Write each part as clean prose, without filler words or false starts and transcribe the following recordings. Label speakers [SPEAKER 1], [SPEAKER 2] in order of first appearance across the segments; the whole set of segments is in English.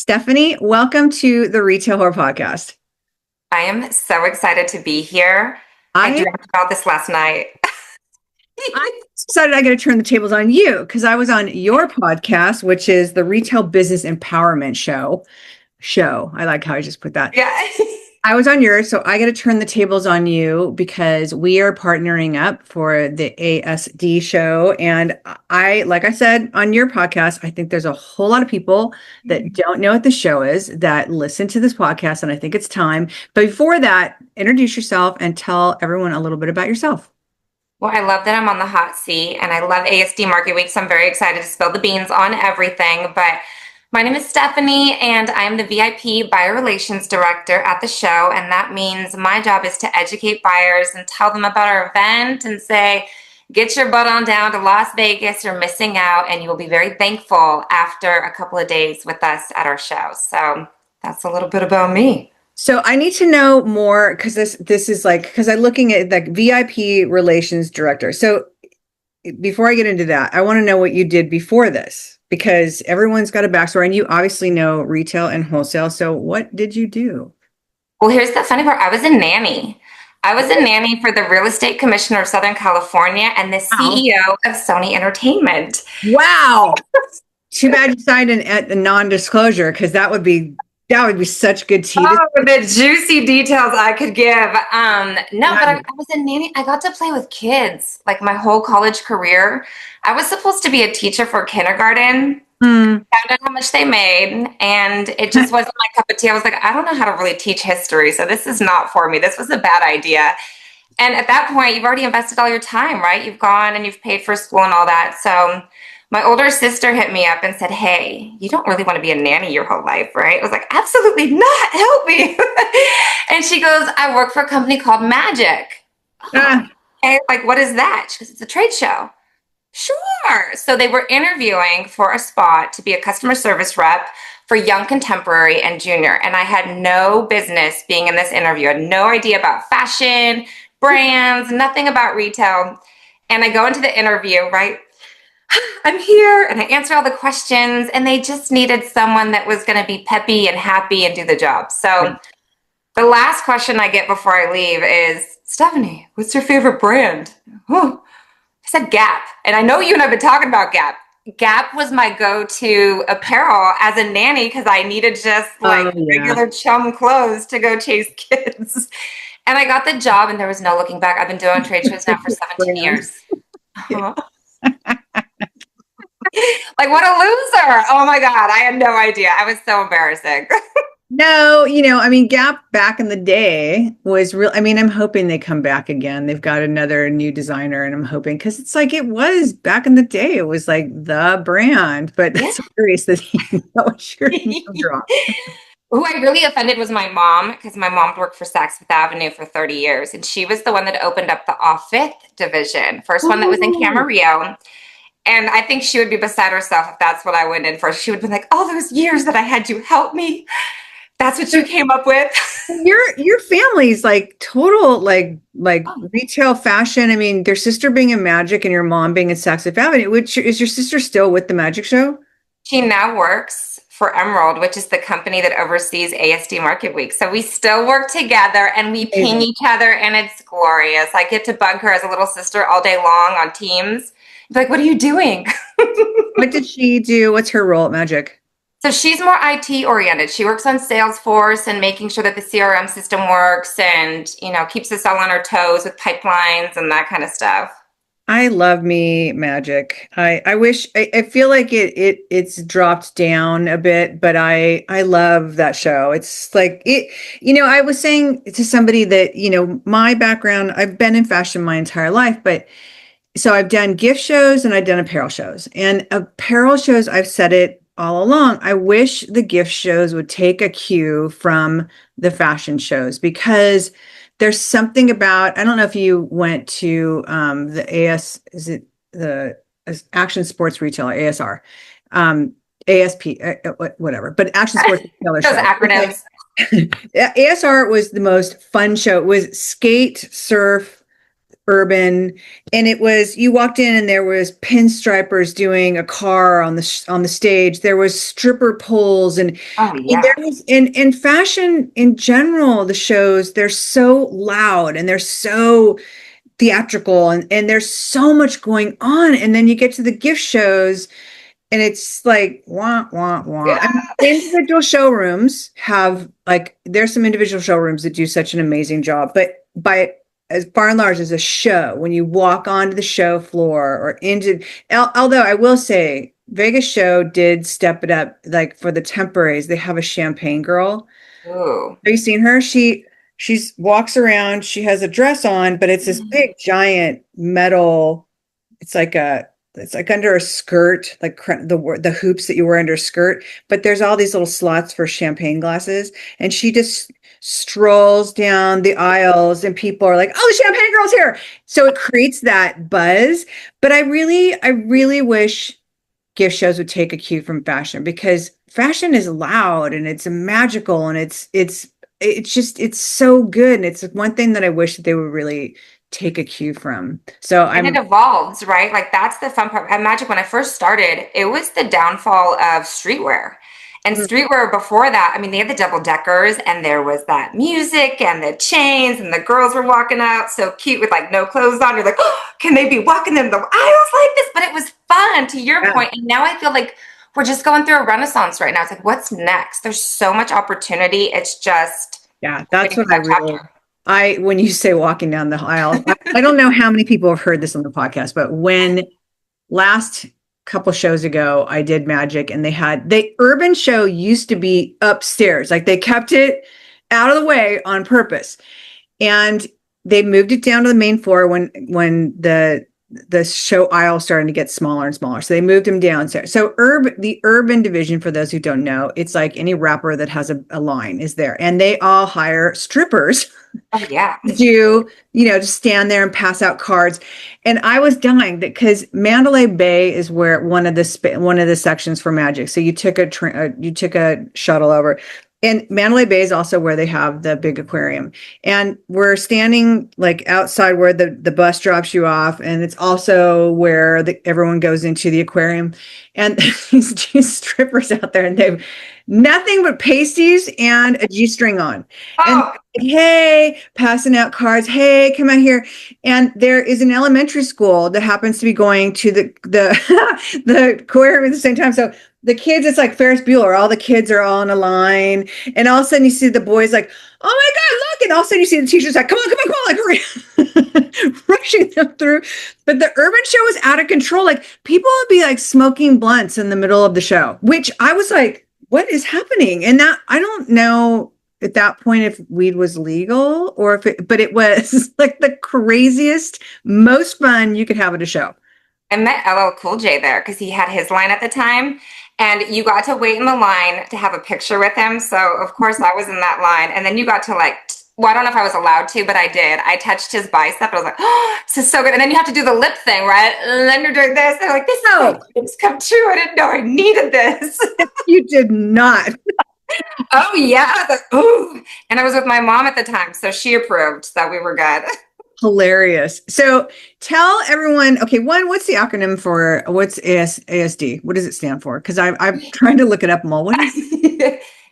[SPEAKER 1] Stephanie, welcome to the Retail Horror Podcast.
[SPEAKER 2] I am so excited to be here. I
[SPEAKER 1] I
[SPEAKER 2] dreamt about this last night.
[SPEAKER 1] I decided I got to turn the tables on you because I was on your podcast, which is the Retail Business Empowerment Show. I like how I just put that.
[SPEAKER 2] Yeah.
[SPEAKER 1] I was on yours, so I got to turn the tables on you because we are partnering up for the ASD show. And like I said on your podcast, I think there's a whole lot of people that don't know what the show is that listen to this podcast, and I think it's time. But before that, introduce yourself and tell everyone a little bit about yourself.
[SPEAKER 2] Well, I love that I'm on the hot seat and I love ASD Market Week, so I'm very excited to spill the beans on everything. But my name is Stephanie and I'm the VIP Buyer Relations Director at the show. And that means my job is to educate buyers and tell them about our event and say, get your butt on down to Las Vegas. You're missing out and you will be very thankful after a couple of days with us at our show. So that's a little bit about me.
[SPEAKER 1] So I need to know more because this is like because I'm looking at like VIP Relations Director. So before I get into that, I want to know what you did before this because everyone's got a backstory and you obviously know retail and wholesale. So what did you do?
[SPEAKER 2] Well, here's the funny part. I was a nanny. I was a nanny for the real estate commissioner of Southern California and the
[SPEAKER 1] Wow.
[SPEAKER 2] CEO of Sony Entertainment.
[SPEAKER 1] Wow. Too bad you signed a non-disclosure because that would be such good tea.
[SPEAKER 2] Oh, the juicy details I could give. No, but I was a nanny. I got to play with kids like my whole college career. I was supposed to be a teacher for kindergarten.
[SPEAKER 1] Hmm.
[SPEAKER 2] Found out how much they made, and it just wasn't my cup of tea. I was like, I don't know how to really teach history, so this is not for me. This was a bad idea. And at that point, you've already invested all your time, right? You've gone and you've paid for school and all that. So my older sister hit me up and said, hey, you don't really want to be a nanny your whole life, right? I was like, absolutely not. Help me. And she goes, I work for a company called Magic.
[SPEAKER 1] Ah,
[SPEAKER 2] Okay, like, what is that? She goes, it's a trade show. Sure. So they were interviewing for a spot to be a customer service rep for young contemporary and junior. And I had no business being in this interview. I had no idea about fashion, brands, nothing about retail. And I go into the interview, right? I'm here and I answer all the questions and they just needed someone that was going to be peppy and happy and do the job. So the last question I get before I leave is, Stephanie, what's your favorite brand? Oh, I said Gap. And I know you and I have been talking about Gap. Gap was my go-to apparel as a nanny because I needed just like regular chum clothes to go chase kids. And I got the job and there was no looking back. I've been doing trade shows now for 17 years. Uh-huh. Like, what a loser. Oh my God. I had no idea. I was so embarrassing.
[SPEAKER 1] No, Gap back in the day was real. I mean, I'm hoping they come back again. They've got another new designer, and I'm hoping because it's like it was back in the day. It was like the brand, but that's hilarious that that was your drop.
[SPEAKER 2] Who I really offended was my mom because my mom worked for Saks Fifth Avenue for 30 years, and she was the one that opened up the Off Fifth division, first one that was in Camarillo. And I think she would be beside herself if that's what I went in for. She would be like, all those years that I had you help me. That's what you came up with.
[SPEAKER 1] Your family's like total like retail fashion. I mean, their sister being in Magic and your mom being in Saks Fifth Avenue. Which is your sister still with the Magic Show?
[SPEAKER 2] She now works for Emerald, which is the company that oversees ASD Market Week. So we still work together and we ping each other and it's glorious. I get to bug her as a little sister all day long on Teams. Like, what are you doing?
[SPEAKER 1] What did she do? What's her role at Magic?
[SPEAKER 2] So she's more IT oriented. She works on Salesforce and making sure that the CRM system works and, keeps us all on our toes with pipelines and that kind of stuff.
[SPEAKER 1] I love me Magic. I wish I feel like it's dropped down a bit, but I love that show. It's like it, I was saying to somebody that, my background, I've been in fashion my entire life, but so I've done gift shows and I've done apparel shows. And apparel shows, I've said it all along. I wish the gift shows would take a cue from the fashion shows because there's something about, I don't know if you went to is it the Action Sports Retailer, ASR, ASP, whatever, but Action Sports Retailer
[SPEAKER 2] Those
[SPEAKER 1] show.
[SPEAKER 2] acronyms.
[SPEAKER 1] ASR was the most fun show. It was skate, surf, urban, and it was, you walked in and there was pinstripers doing a car on the stage. There was stripper poles,
[SPEAKER 2] Oh
[SPEAKER 1] and there
[SPEAKER 2] yeah.
[SPEAKER 1] was in fashion in general, the shows, they're so loud and they're so theatrical, and there's so much going on. And then you get to the gift shows and it's like wah wah wah. I mean,
[SPEAKER 2] Yeah.
[SPEAKER 1] individual showrooms have, like, there's some individual showrooms that do such an amazing job, but by as far and large as a show, when you walk onto the show floor or into, although I will say Vegas show did step it up, like for the temporaries, they have a champagne girl.
[SPEAKER 2] Ooh.
[SPEAKER 1] Have you seen her? She's walks around, she has a dress on, but it's this big giant metal, it's like a, it's like under a skirt, like the hoops that you wear under a skirt, but there's all these little slots for champagne glasses, and she just strolls down the aisles, and people are like, "Oh, the champagne girl's here!" So it creates that buzz. But I really wish gift shows would take a cue from fashion, because fashion is loud and it's magical and it's just it's so good, and it's one thing that I wish that they would really take a cue from. So
[SPEAKER 2] And it
[SPEAKER 1] I'm
[SPEAKER 2] evolves, right? Like that's the fun part. At Magic, when I first started, it was the downfall of streetwear. And streetwear before that, I mean, they had the double deckers and there was that music and the chains and the girls were walking out so cute with like no clothes on. You're like, oh, can they be walking in the aisles like this? But it was fun, to your
[SPEAKER 1] yeah,
[SPEAKER 2] point. And now I feel like we're just going through a renaissance right now. It's like, what's next? There's so much opportunity. It's just
[SPEAKER 1] yeah,
[SPEAKER 2] waiting
[SPEAKER 1] that's
[SPEAKER 2] for
[SPEAKER 1] what I
[SPEAKER 2] that
[SPEAKER 1] really,
[SPEAKER 2] chapter.
[SPEAKER 1] I when you say walking down the aisle, I don't know how many people have heard this on the podcast, but when last couple shows ago, I did Magic, and they had, the urban show used to be upstairs. Like, they kept it out of the way on purpose. And they moved it down to the main floor when the show aisle started to get smaller and smaller. So they moved them downstairs. So the urban division, for those who don't know, it's like any rapper that has a line is there. And they all hire strippers
[SPEAKER 2] Oh, yeah.
[SPEAKER 1] do, to stand there and pass out cards. And I was dying that, because Mandalay Bay is where one of the sections for Magic. So you took a shuttle over. And Mandalay Bay is also where they have the big aquarium. And we're standing like outside where the bus drops you off. And it's also where everyone goes into the aquarium. And these two strippers out there, and they've nothing but pasties and a G-string on. And
[SPEAKER 2] Oh,
[SPEAKER 1] hey, passing out cards. Hey, come out here. And there is an elementary school that happens to be going to the the aquarium at the same time. So the kids, it's like Ferris Bueller. All the kids are all in a line, and all of a sudden you see the boys like, "Oh my God, look!" And all of a sudden you see the teachers like, "Come on, come on, come on!" Like hurry, rushing them through. But the urban show was out of control. Like, people would be like smoking blunts in the middle of the show, which I was like, "What is happening?" And that, I don't know at that point if weed was legal, or if it, but it was like the craziest, most fun you could have at a show.
[SPEAKER 2] I met LL Cool J there because he had his line at the time, and you got to wait in the line to have a picture with him. So of course I was in that line, and then you got to like, well, I don't know if I was allowed to, but I did. I touched his bicep. I was like, oh, this is so good. And then you have to do the lip thing, right? And then you're doing this. They're like, this is my
[SPEAKER 1] No,
[SPEAKER 2] dreams come true. I didn't know I needed this.
[SPEAKER 1] you did not.
[SPEAKER 2] Oh yeah. I was like, ooh. And I was with my mom at the time, so she approved that we were good.
[SPEAKER 1] Hilarious. So tell everyone, okay, one, what's the acronym for, what's ASD? What does it stand for? Because I'm trying to look it up more. What is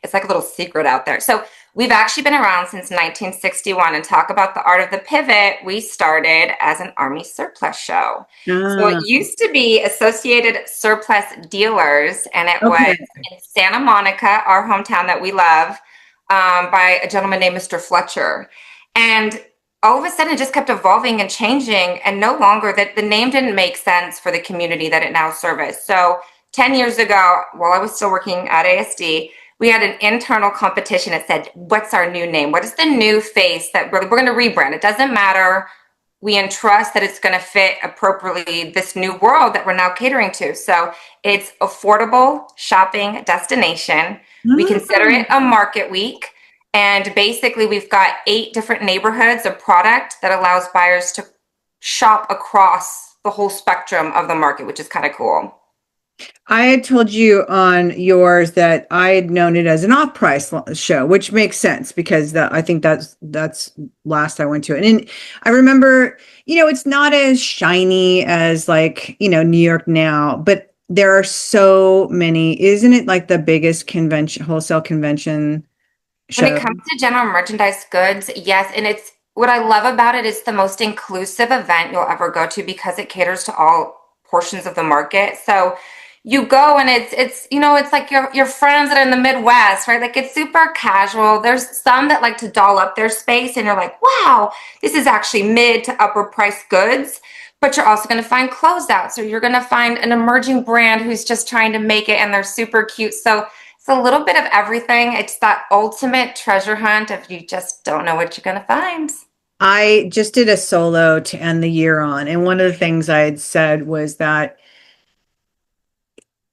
[SPEAKER 2] It's like a little secret out there. So we've actually been around since 1961, and talk about the art of the pivot. We started as an Army surplus show. So it
[SPEAKER 1] ah,
[SPEAKER 2] used to be Associated Surplus Dealers, and it was
[SPEAKER 1] okay.
[SPEAKER 2] in Santa Monica, our hometown that we love, by a gentleman named Mr. Fletcher. And all of a sudden, it just kept evolving and changing, and no longer that the name didn't make sense for the community that it now serviced. So 10 years ago, while I was still working at ASD, we had an internal competition that said, what's our new name? What is the new face that we're going to rebrand? It doesn't matter. We entrust that it's going to fit appropriately this new world that we're now catering to. So it's affordable shopping destination. We consider
[SPEAKER 1] Ah,
[SPEAKER 2] it a market week. And basically, we've got 8 different neighborhoods of product that allows buyers to shop across the whole spectrum of the market, which is kind of cool.
[SPEAKER 1] I had told you on yours that I had known it as an off-price show, which makes sense because I think that's last I went to it. And I remember, it's not as shiny as like, New York now, but there are so many. Isn't it like the biggest convention, wholesale convention
[SPEAKER 2] When it
[SPEAKER 1] show?
[SPEAKER 2] comes to general merchandise goods, yes, and it's what I love about it is the most inclusive event you'll ever go to because it caters to all portions of the market. So you go and it's like your friends that are in the Midwest, right? Like it's super casual. There's some that like to doll up their space and you're like, wow, this is actually mid to upper price goods. But you're also going to find closeouts, or you're going to find an emerging brand who's just trying to make it and they're super cute. So it's a little bit of everything. It's that ultimate treasure hunt if you just don't know what you're going to find.
[SPEAKER 1] I just did a solo to end the year on, and one of the things I had said was that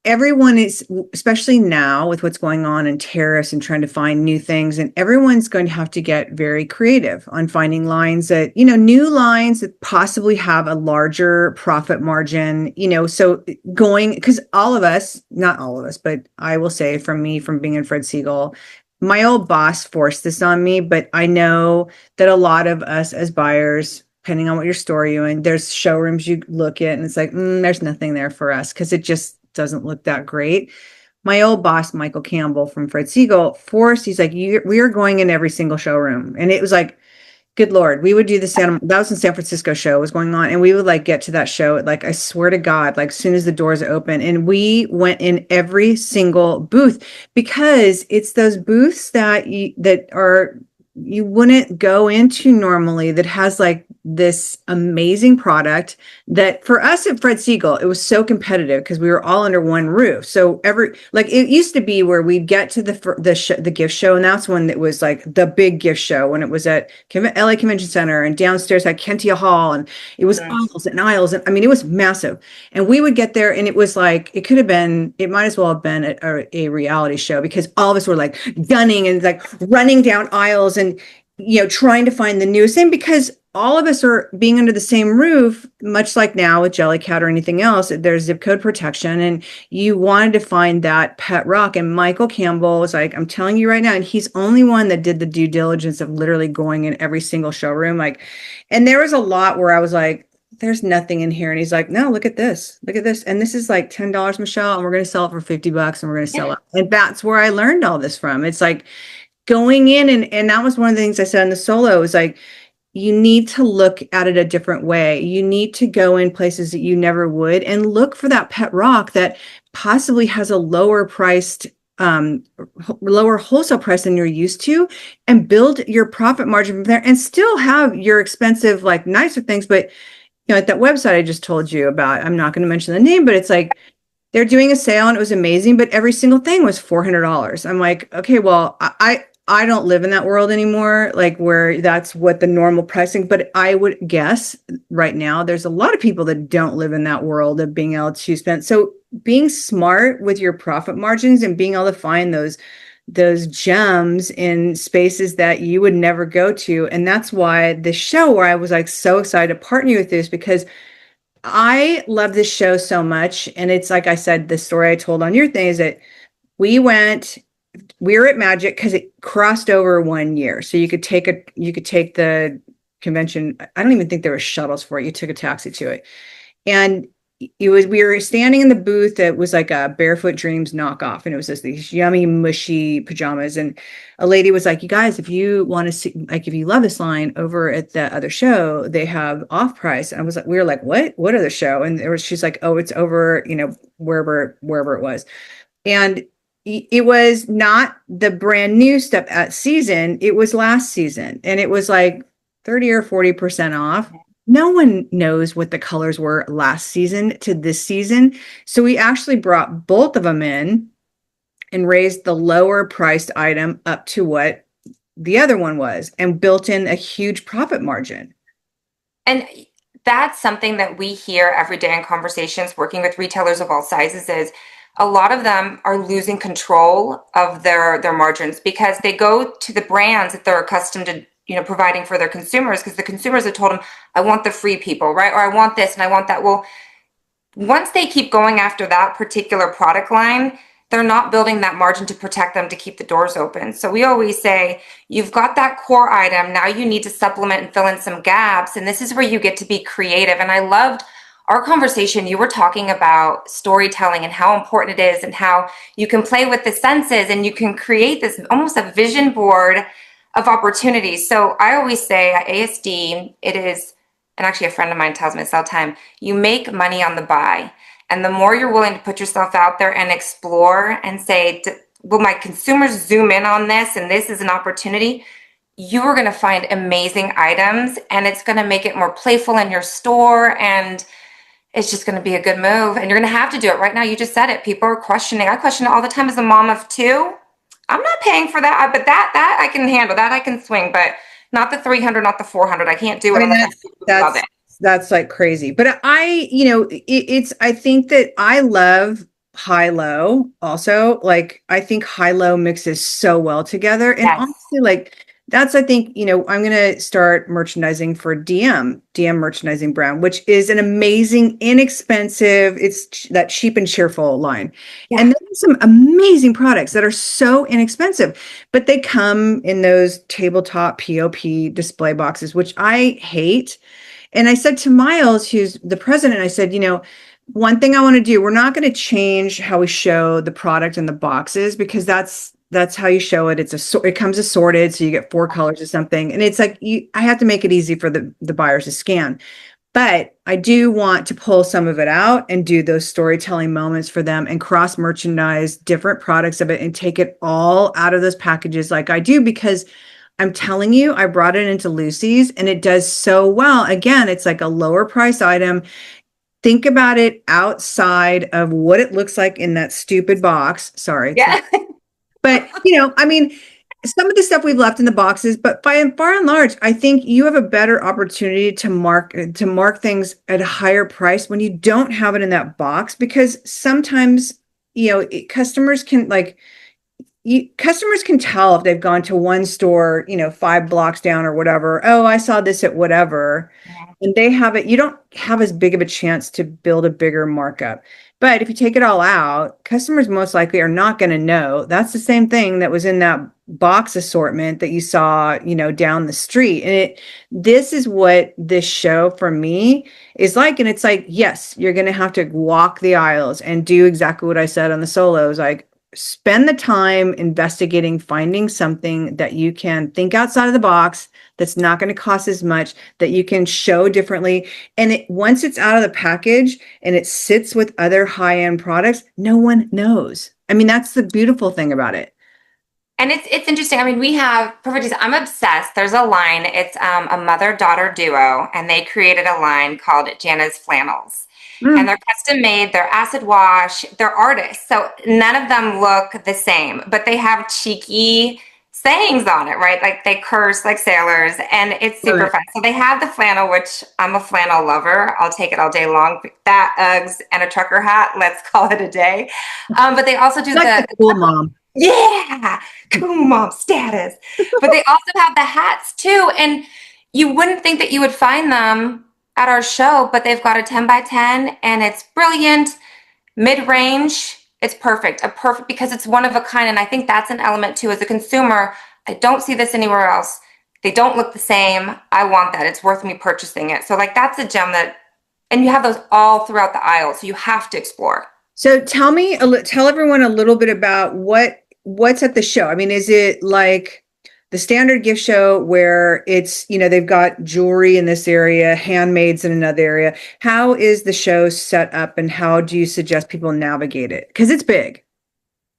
[SPEAKER 1] everyone is, especially now with what's going on in tariffs and trying to find new things, and everyone's going to have to get very creative on finding lines that, new lines that possibly have a larger profit margin, so going, because all of us, not all of us, but I will say from me, from being in Fred Siegel, my old boss forced this on me, but I know that a lot of us as buyers, depending on what your store you're in, there's showrooms you look at and it's like, there's nothing there for us because it just doesn't look that great. My old boss, Michael Campbell from Fred Siegel, he's like, we are going in every single showroom. And it was like, good Lord, we would do that was in San Francisco show was going on. And we would like get to that show. Like, I swear to God, like as soon as the doors open, and we went in every single booth because it's those booths you wouldn't go into normally, that has like this amazing product that for us at Fred Siegel, it was so competitive because we were all under one roof. So like it used to be where we'd get to the gift show, and that's when it was like the big gift show when it was at LA Convention Center, and downstairs at Kentia Hall, and it was aisles and aisles, and I mean it was massive. And we would get there, and it was like it might as well have been a reality show because all of us were like gunning and like running down aisles and trying to find the newest thing because all of us are being under the same roof, much like now with Jellycat or anything else. There's zip code protection, and you wanted to find that pet rock. And Michael Campbell was like, I'm telling you right now, and he's only one that did the due diligence of literally going in every single showroom. Like, and there was a lot where I was like, there's nothing in here. And he's like, no, look at this. Look at this. And this is like $10, Michelle, and we're going to sell it for $50 and we're going to sell
[SPEAKER 2] Yeah.
[SPEAKER 1] it. And that's where I learned all this from. It's like going in, and that was one of the things I said in the solo, is like, you need to look at it a different way. You need to go in places that you never would and look for that pet rock that possibly has a lower wholesale price than you're used to, and build your profit margin from there and still have your expensive, like nicer things. But, at that website I just told you about, I'm not going to mention the name, but it's like, they're doing a sale and it was amazing, but every single thing was $400. I'm like, okay, well, I don't live in that world anymore, like where that's what the normal pricing, but I would guess right now there's a lot of people that don't live in that world of being able to spend. So being smart with your profit margins and being able to find those gems in spaces that you would never go to. And that's why the show, where I was like so excited to partner with this, because I love this show so much. And it's like I said, the story I told on your thing is that we were at Magic because it crossed over one year. So you could take the convention. I don't even think there were shuttles for it. You took a taxi to it. And we were standing in the booth that was like a Barefoot Dreams knockoff. And it was just these yummy, mushy pajamas. And a lady was like, you guys, if you want to see, like, if you love this line, over at the other show, they have off price. And we were like, what other show? And she's like, oh, it's over, wherever it was. And it was not the brand new stuff at season. It was last season. And it was like 30 or 40% off. No one knows what the colors were last season to this season. So we actually brought both of them in and raised the lower priced item up to what the other one was and built in a huge profit margin.
[SPEAKER 2] And that's something that we hear every day in conversations working with retailers of all sizes is a lot of them are losing control of their margins because they go to the brands that they're accustomed to providing for their consumers, because the consumers have told them, I want the free people, right? Or I want this and I want that. Well, once they keep going after that particular product line, they're not building that margin to protect them to keep the doors open. So we always say, you've got that core item. Now you need to supplement and fill in some gaps. And this is where you get to be creative. And I loved our conversation. You were talking about storytelling and how important it is and how you can play with the senses and you can create this almost a vision board of opportunities. So I always say at ASD, it is, and actually a friend of mine tells me this all the time, you make money on the buy. And the more you're willing to put yourself out there and explore and say, will my consumers zoom in on this and this is an opportunity? You are going to find amazing items and it's going to make it more playful in your store and it's just going to be a good move. And you're going to have to do it. Right now, you just said it. People are questioning. I question it all the time as a mom of two. I'm not paying for that, but that I can handle. That I can swing, but not the 300, not the 400. I can't do
[SPEAKER 1] I
[SPEAKER 2] it
[SPEAKER 1] mean,
[SPEAKER 2] unless I love
[SPEAKER 1] that's
[SPEAKER 2] it.
[SPEAKER 1] that's like crazy. But it's I think that I love high low also. Like I think high low mixes so well together. And
[SPEAKER 2] Yes.
[SPEAKER 1] honestly, like that's I think, I'm gonna start merchandising for DM merchandising brand, which is an amazing, inexpensive, that cheap and cheerful line. And
[SPEAKER 2] Yeah.
[SPEAKER 1] then some amazing products that are so inexpensive, but they come in those tabletop POP display boxes, which I hate. And I said to Miles, who's the president, I said, one thing I want to do, we're not going to change how we show the product in the boxes because that's how you show it. It comes assorted, so you get four colors or something. And it's like I have to make it easy for the buyers to scan. But I do want to pull some of it out and do those storytelling moments for them and cross merchandise different products of it and take it all out of those packages like I do because I'm telling you, I brought it into Lucy's and it does so well. Again, it's like a lower price item. Think about it outside of what it looks like in that stupid box. Sorry.
[SPEAKER 2] Yeah.
[SPEAKER 1] But, I mean, some of the stuff we've left in the boxes, but by and far and large, I think you have a better opportunity to mark things at a higher price when you don't have it in that box because sometimes, customers can customers can tell if they've gone to one store, 5 blocks down or whatever. Oh, I saw this at whatever. And they have it. You don't have as big of a chance to build a bigger markup. But if you take it all out, customers most likely are not going to know. That's the same thing that was in that box assortment that you saw, down the street. And this is what this show for me is like. And it's like, yes, you're going to have to walk the aisles and do exactly what I said on the solos. Like, spend the time investigating, finding something that you can think outside of the box that's not going to cost as much, that you can show differently. And once it's out of the package and it sits with other high-end products, no one knows. I mean, that's the beautiful thing about it.
[SPEAKER 2] And it's interesting. I mean, we have perfect. I'm obsessed. There's a line. It's a mother-daughter duo, and they created a line called Jana's Flannels. And
[SPEAKER 1] Mm,
[SPEAKER 2] they're custom made, they're acid wash, they're artists. So none of them look the same, but they have cheeky sayings on it, right? Like they curse like sailors, and it's
[SPEAKER 1] love
[SPEAKER 2] super
[SPEAKER 1] it.
[SPEAKER 2] fun. So they have the flannel, which I'm a flannel lover. I'll take it all day long. That, Uggs, and a trucker hat. Let's call it a day. But they also do
[SPEAKER 1] Like the
[SPEAKER 2] the
[SPEAKER 1] cool mom.
[SPEAKER 2] yeah, cool mom status. But they also have the hats too. And you wouldn't think that you would find them at our show, but they've got a 10 by 10 and it's brilliant, mid range. It's perfect, a perfect because it's one of a kind. And I think that's an element too. As a consumer, I don't see this anywhere else. They don't look the same. I want that. It's worth me purchasing it. So, like, that's a gem that, and you have those all throughout the aisle. So, you have to explore.
[SPEAKER 1] So tell everyone a little bit about what's at the show. I mean, is it like the standard gift show where it's, they've got jewelry in this area, handmaids in another area? How is the show set up and how do you suggest people navigate it? Because it's big.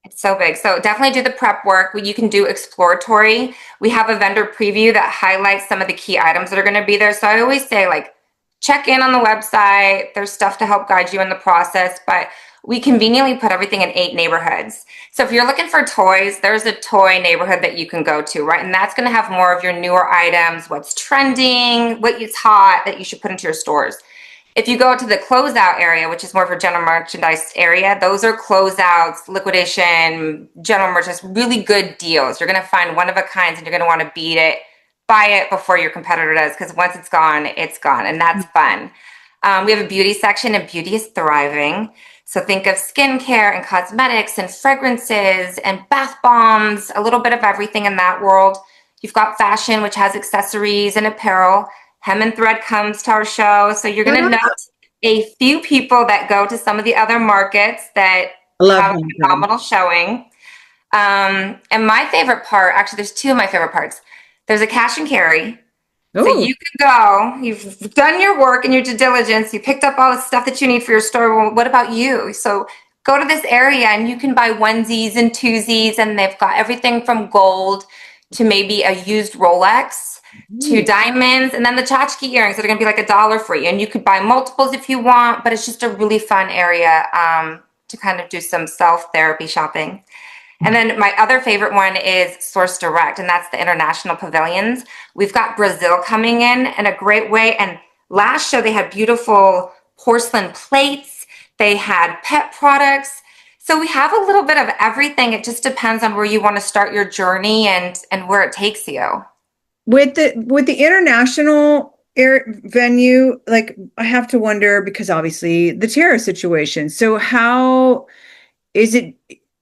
[SPEAKER 2] It's so big. So definitely do the prep work. You can do exploratory. We have a vendor preview that highlights some of the key items that are going to be there. So I always say, like, check in on the website. There's stuff to help guide you in the process, but we conveniently put everything in 8 neighborhoods. So if you're looking for toys, there's a toy neighborhood that you can go to, right? And that's going to have more of your newer items, what's trending, what is hot that you should put into your stores. If you go to the closeout area, which is more of a general merchandise area, those are closeouts, liquidation, general merchandise, really good deals. You're going to find one of a kinds and you're going to want to beat it, buy it before your competitor does, because once it's gone, and that's fun. We have a beauty section, and beauty is thriving. So think of skincare and cosmetics and fragrances and bath bombs, a little bit of everything in that world. You've got fashion, which has accessories and apparel. Hem and Thread comes to our show. So you're going to
[SPEAKER 1] Ah,
[SPEAKER 2] note a few people that go to some of the other markets that
[SPEAKER 1] I love
[SPEAKER 2] have a
[SPEAKER 1] home thread.
[SPEAKER 2] phenomenal showing. And my favorite part, actually, there's two of my favorite parts. There's a cash and carry. So
[SPEAKER 1] Oh,
[SPEAKER 2] you can go, you've done your work and your due diligence, you picked up all the stuff that you need for your store. Well, what about you? So go to this area and you can buy onesies and twosies, and they've got everything from gold to maybe a used Rolex to
[SPEAKER 1] ooh.
[SPEAKER 2] diamonds, and then the tchotchke earrings that are going to be like $1 for you. And you could buy multiples if you want, but it's just a really fun area to kind of do some self therapy shopping. And then my other favorite one is Source Direct, and that's the international pavilions. We've got Brazil coming in a great way. And last show, they had beautiful porcelain plates, they had pet products. So we have a little bit of everything. It just depends on where you want to start your journey and where it takes you.
[SPEAKER 1] With the international air venue, like I have to wonder because obviously the tariff situation. So how is it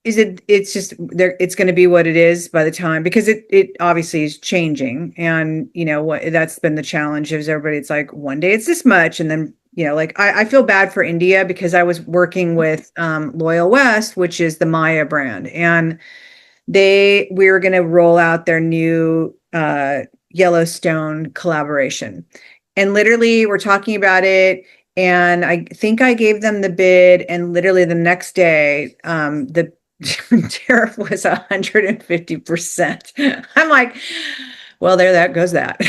[SPEAKER 1] it's just there it's going to be what it is by the time because it obviously is changing and what that's been the challenge is everybody it's like one day it's this much and then like I feel bad for India because I was working with Loyal West, which is the Maya brand, and we were going to roll out their new Yellowstone collaboration. And literally, we're talking about it. And I think I gave them the bid. And literally the next day, the tariff was 150%. I'm like, well, there that goes that.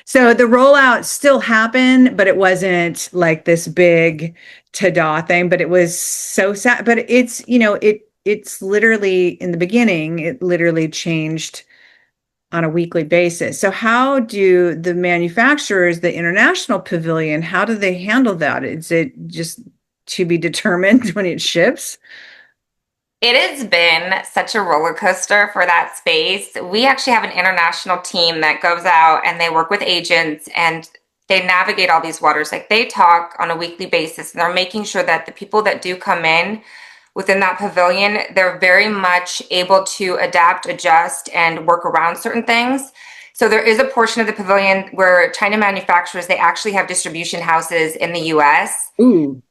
[SPEAKER 1] So the rollout still happened, but it wasn't like this big ta-da thing, but it was so sad. But it's literally in the beginning, it literally changed on a weekly basis. So how do the manufacturers, the international pavilion, how do they handle that? Is it just to be determined when it ships?
[SPEAKER 2] It has been such a roller coaster for that space. We actually have an international team that goes out and they work with agents and they navigate all these waters. Like they talk on a weekly basis and they're making sure that the people that do come in within that pavilion, they're very much able to adapt, adjust, and work around certain things. So there is a portion of the pavilion where China manufacturers, they actually have distribution houses in the US.
[SPEAKER 1] Ooh.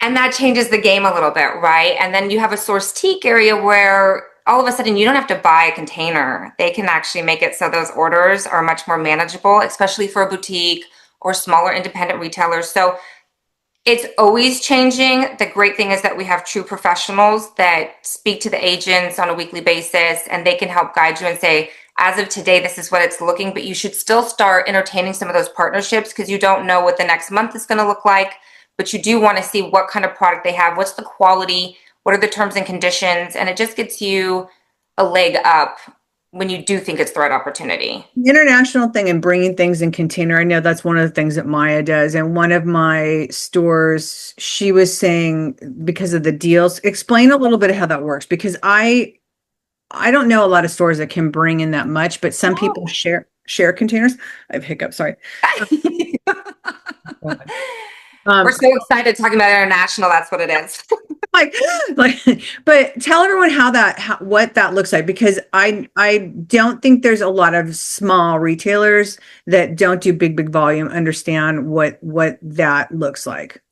[SPEAKER 2] And that changes the game a little bit, right? And then you have a source teak area where all of a sudden you don't have to buy a container. They can actually make it so those orders are much more manageable, especially for a boutique or smaller independent retailers. So it's always changing. The great thing is that we have true professionals that speak to the agents on a weekly basis and they can help guide you and say, as of today, this is what it's looking, but you should still start entertaining some of those partnerships because you don't know what the next month is going to look like, but you do want to see what kind of product they have, what's the quality, what are the terms and conditions, and it just gets you a leg up when you do think it's the right opportunity.
[SPEAKER 1] The international thing and bringing things in container. I know that's one of the things that Maya does. And one of my stores, she was saying because of the deals, explain a little bit of how that works because I don't know a lot of stores that can bring in that much, but some people share containers. I have hiccups, sorry.
[SPEAKER 2] We're
[SPEAKER 1] Um,
[SPEAKER 2] so excited talking about international. That's what it is.
[SPEAKER 1] like, like, but tell everyone what that looks like because I don't think there's a lot of small retailers that don't do big volume understand what that looks like.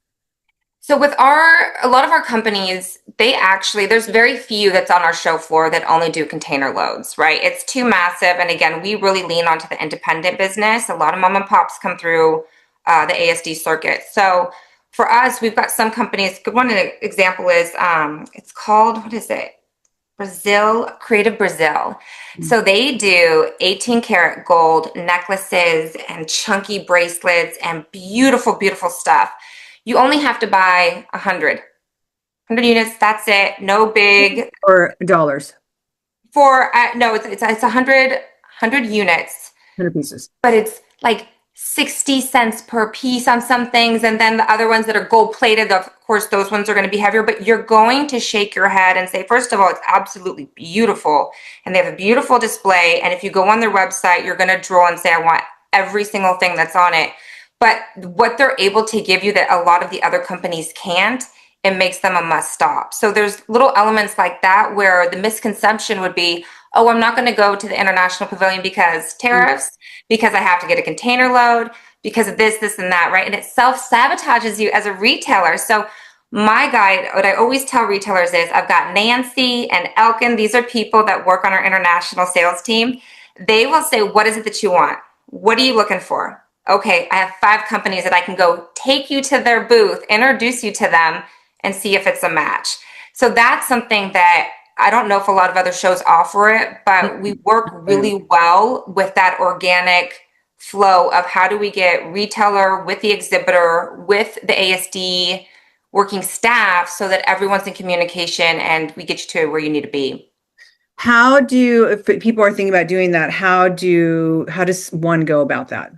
[SPEAKER 2] So with a lot of our companies, there's very few that's on our show floor that only do container loads, right? It's too massive. And again, we really lean onto the independent business. A lot of mom and pops come through the ASD circuit. So for us, we've got some companies. Good one example is it's called, what is it? Creative Brazil. So they do 18 karat gold necklaces and chunky bracelets and beautiful, beautiful stuff. You only have to buy 100 units. That's it. No big
[SPEAKER 1] Or dollars,
[SPEAKER 2] no, it's 100 units,
[SPEAKER 1] 100 pieces.
[SPEAKER 2] but it's like 60 cents per piece on some things. And then the other ones that are gold plated, of course, those ones are going to be heavier, but you're going to shake your head and say, first of all, it's absolutely beautiful. And they have a beautiful display. And if you go on their website, you're going to draw and say, I want every single thing that's on it. But what they're able to give you that a lot of the other companies can't, it makes them a must stop. So there's little elements like that where the misconception would be, oh, I'm not going to go to the International Pavilion because tariffs, because I have to get a container load, because of this, and that, right? And it self sabotages you as a retailer. So my guide, what I always tell retailers is I've got Nancy and Elkin. These are people that work on our international sales team. They will say, what is it that you want? What are you looking for? Okay, I have 5 companies that I can go take you to their booth, introduce you to them, and see if it's a match. So that's something that I don't know if a lot of other shows offer it, but we work really well with that organic flow of how do we get retailer with the exhibitor, with the ASD working staff so that everyone's in communication and we get you to where you need to be.
[SPEAKER 1] How do, if people are thinking about doing that, how does one go about that?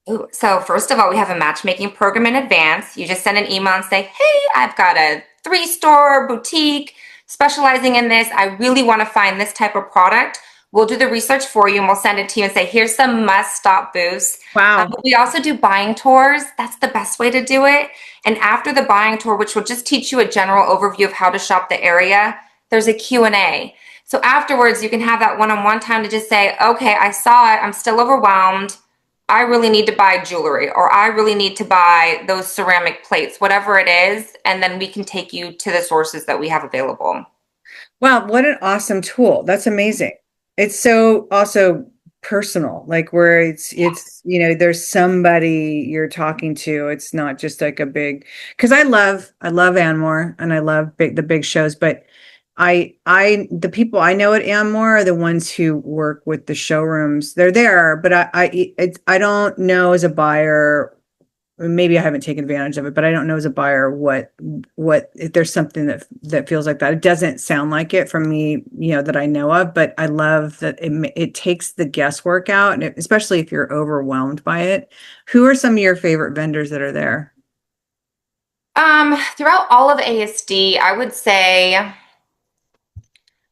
[SPEAKER 2] Ooh, so first of all, we have a matchmaking program in advance. You just send an email and say, hey, I've got a 3-store boutique specializing in this. I really want to find this type of product. We'll do the research for you and we'll send it to you and say, here's some must stop booths.
[SPEAKER 1] Wow.
[SPEAKER 2] But we also do buying tours. That's the best way to do it. And after the buying tour, which will just teach you a general overview of how to shop the area, there's a Q&A. So afterwards, you can have that one-on-one time to just say, okay, I saw it. I'm still overwhelmed. I really need to buy jewelry, or I really need to buy those ceramic plates, whatever it is. And then we can take you to the sources that we have available.
[SPEAKER 1] Wow, what an awesome tool. That's amazing. It's so also personal, like where there's somebody you're talking to. It's not just like a big, because I love Anmore and I love the big shows, but the people I know at Anmore are the ones who work with the showrooms. They're there, but I don't know as a buyer. Maybe I haven't taken advantage of it, but I don't know as a buyer what if there's something that feels like that. It doesn't sound like it from me, that I know of, but I love that it takes the guesswork out, and especially if you're overwhelmed by it. Who are some of your favorite vendors that are there?
[SPEAKER 2] Throughout all of ASD, I would say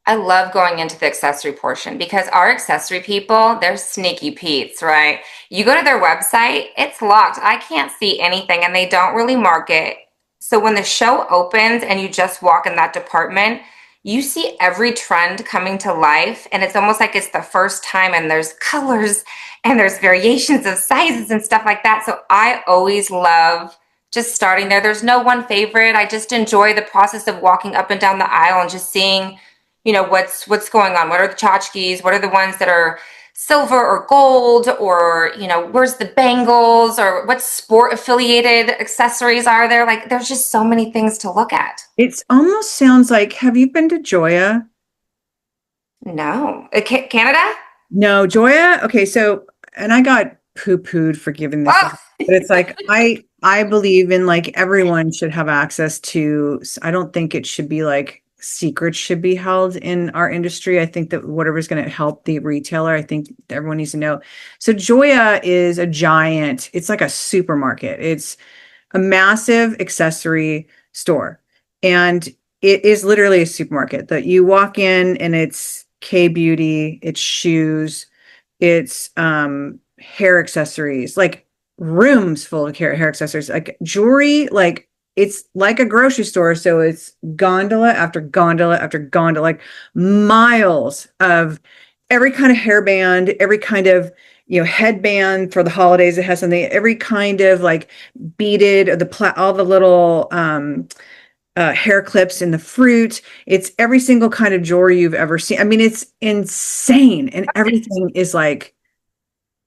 [SPEAKER 2] I love going into the accessory portion because our accessory people, they're sneaky Pete's, right? You go to their website, it's locked. I can't see anything and they don't really market. So when the show opens and you just walk in that department, you see every trend coming to life and it's almost like it's the first time and there's colors and there's variations of sizes and stuff like that. So I always love just starting there. There's no one favorite. I just enjoy the process of walking up and down the aisle and just seeing what's going on. What are the tchotchkes? What are the ones that are silver or gold? Or where's the bangles? Or what sport affiliated accessories are there? Like there's just so many things to look at.
[SPEAKER 1] It almost sounds like, have you been to Joya?
[SPEAKER 2] No. Canada?
[SPEAKER 1] No, Joya. Okay, so, and I got poo-pooed for giving this,
[SPEAKER 2] Oh,
[SPEAKER 1] but it's like I believe in, like, everyone should have access to. I don't think it should be like secrets should be held in our industry. I think that whatever's going to help the retailer, I think everyone needs to know. So Joya is a giant. It's like a supermarket. It's a massive accessory store, and it is literally a supermarket that you walk in and it's K beauty, it's shoes, it's hair accessories, like rooms full of hair accessories, like jewelry, like it's like a grocery store. So it's gondola after gondola after gondola, like miles of every kind of hairband, every kind of headband for the holidays. It has something, every kind of like beaded, or all the little hair clips in the fruit. It's every single kind of jewelry you've ever seen. I mean, it's insane, and everything is like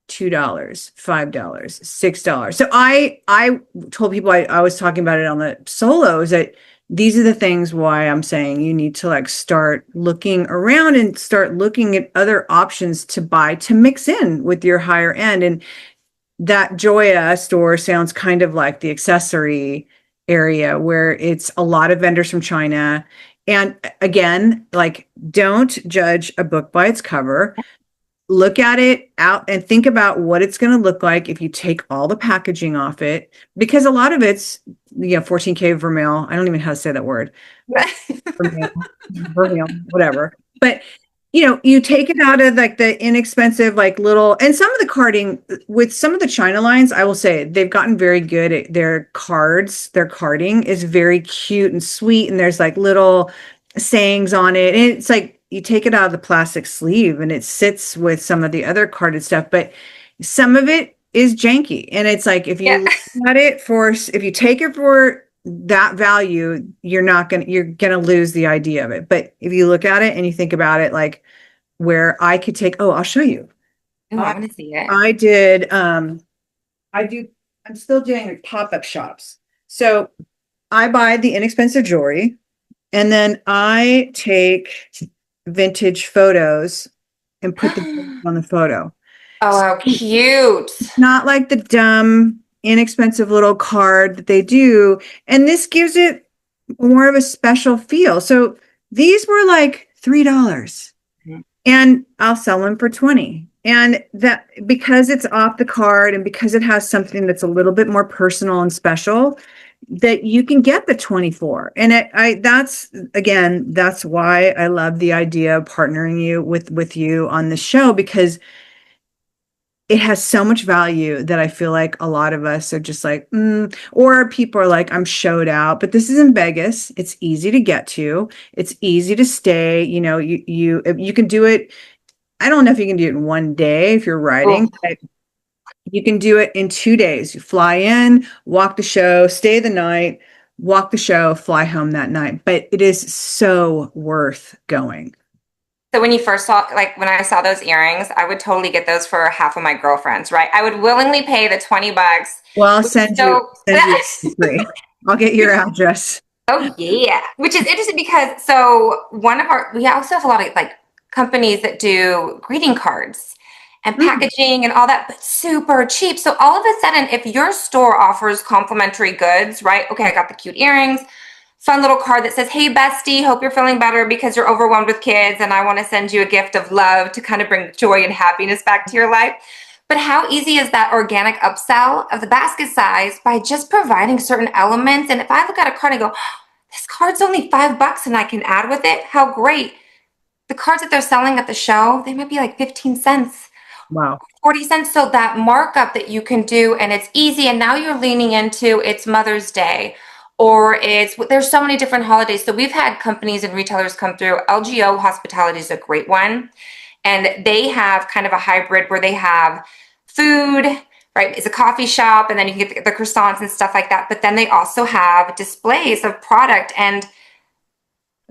[SPEAKER 1] $2, $5, $6. So I told people, I was talking about it on the solos, that these are the things why I'm saying you need to like start looking around and start looking at other options to buy to mix in with your higher end. And that Joya store sounds kind of like the accessory area where it's a lot of vendors from China. And again, like, don't judge a book by its cover. Look at it out and think about what it's going to look like if you take all the packaging off it, because a lot of it's 14K vermeil. I don't even know how to say that word. Vermeil, whatever. But you take it out of like the inexpensive, like little, and some of the carding with some of the China lines, I will say they've gotten very good at their cards. Their carding is very cute and sweet, and there's like little sayings on it. And it's like you take it out of the plastic sleeve and it sits with some of the other carded stuff, but some of it is janky. And it's like
[SPEAKER 2] Yeah.
[SPEAKER 1] if you take it for that value, you're gonna lose the idea of it. But if you look at it and you think about it, like where I could take, oh, I'll show you.
[SPEAKER 2] Ooh, I
[SPEAKER 1] I
[SPEAKER 2] want to see it.
[SPEAKER 1] I did I do I'm still doing like pop-up shops. So I buy the inexpensive jewelry and then I take vintage photos and put the on the photo.
[SPEAKER 2] Oh, how cute.
[SPEAKER 1] Not like the dumb, inexpensive little card that they do. And this gives it more of a special feel. So these were like $3 and I'll sell them for 20. And that because it's off the card and because it has something that's a little bit more personal and special, that you can get the 24. And that's why I love the idea of partnering with you on the show, because it has so much value that I feel like a lot of us are just like, or people are like, I'm showed out, but this is in Vegas. It's easy to get to. It's easy to stay. You can do it. I don't know if you can do it in one day if you're
[SPEAKER 2] Oh,
[SPEAKER 1] riding, but you can do it in 2 days. You fly in, walk the show, stay the night, walk the show, fly home that night. But it is so worth going.
[SPEAKER 2] so when you first saw, like when I saw those earrings, I would totally get those for half of my girlfriends, right? I would willingly pay the $20,
[SPEAKER 1] Well, I'll
[SPEAKER 2] which is
[SPEAKER 1] send you
[SPEAKER 2] so,
[SPEAKER 1] send you free. I'll get your address.
[SPEAKER 2] oh yeah, which is interesting because we also have a lot of like companies that do greeting cards and
[SPEAKER 1] Mm,
[SPEAKER 2] packaging and all that, but super cheap. So all of a sudden, if your store offers complimentary goods, right? Okay, I got the cute earrings, fun little card that says, "Hey bestie, hope you're feeling better because you're overwhelmed with kids and I want to send you a gift of love to kind of bring joy and happiness back to your life." But how easy is that organic upsell of the basket size by just providing certain elements? And if I look at a card and go, this card's only $5 and I can add with it, how great. The cards that they're selling at the show, they might be like 15 cents,
[SPEAKER 1] wow.
[SPEAKER 2] 40 cents. So that markup that you can do, and it's easy. And now you're leaning into it's Mother's Day or there's so many different holidays. So we've had companies and retailers come through. LGO Hospitality is a great one. And they have kind of a hybrid where they have food, right? It's a coffee shop, and then you can get the croissants and stuff like that. But then they also have displays of product, and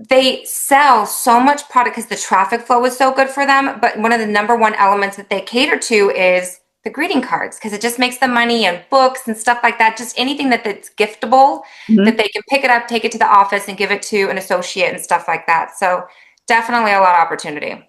[SPEAKER 2] they sell so much product because the traffic flow is so good for them. But one of the number one elements that they cater to is the greeting cards because it just makes them money and books and stuff like that. Just anything that's giftable that
[SPEAKER 1] Mhm.
[SPEAKER 2] they can pick it up, take it to the office, and give it to an associate and stuff like that. So definitely a lot of opportunity.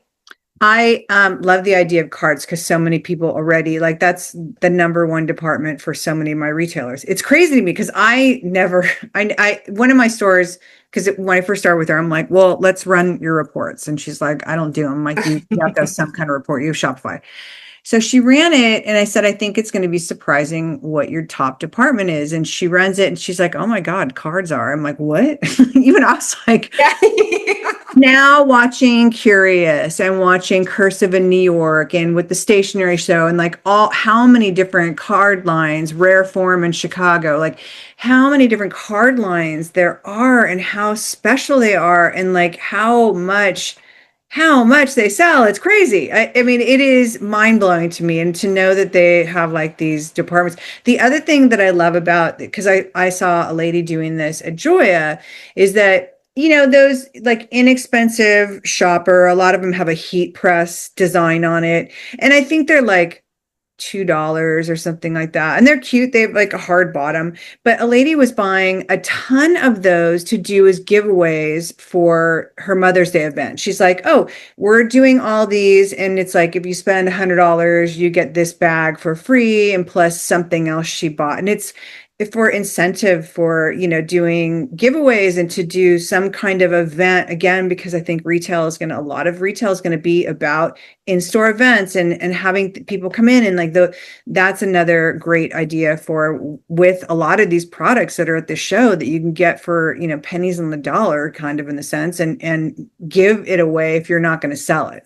[SPEAKER 1] I love the idea of cards because so many people already like that's the number one department for so many of my retailers. It's crazy to me because I never, I one of my stores because when I first started with her, I'm like, well, let's run your reports, and she's like, I don't do them. I'm like, you have to have some kind of report. You have Shopify. So she ran it, and I said, I think it's going to be surprising what your top department is. And she runs it, and she's like, oh my God, cards are. I'm like, what? Even I was like,
[SPEAKER 2] Yeah.
[SPEAKER 1] now watching Curious and watching Cursive in New York and with the stationery show and like all how many different card lines, Rare Form in Chicago, like how many different card lines there are and how special they are and like how much they sell. It's crazy. I mean, it is mind blowing to me. And to know that they have like these departments. The other thing that I love about, because I saw a lady doing this at Joya, is that, those like inexpensive shopper, a lot of them have a heat press design on it. And I think they're like $2 or something like that. And they're cute. They have like a hard bottom. But a lady was buying a ton of those to do as giveaways for her Mother's Day event. She's like, oh, we're doing all these. And it's like, if you spend $100, you get this bag for free and plus something else she bought. And for incentive for, doing giveaways and to do some kind of event again, because I think a lot of retail is going to be about in-store events and having people come in and that's another great idea for with a lot of these products that are at the show that you can get for, pennies on the dollar kind of in the sense and give it away if you're not going to sell it.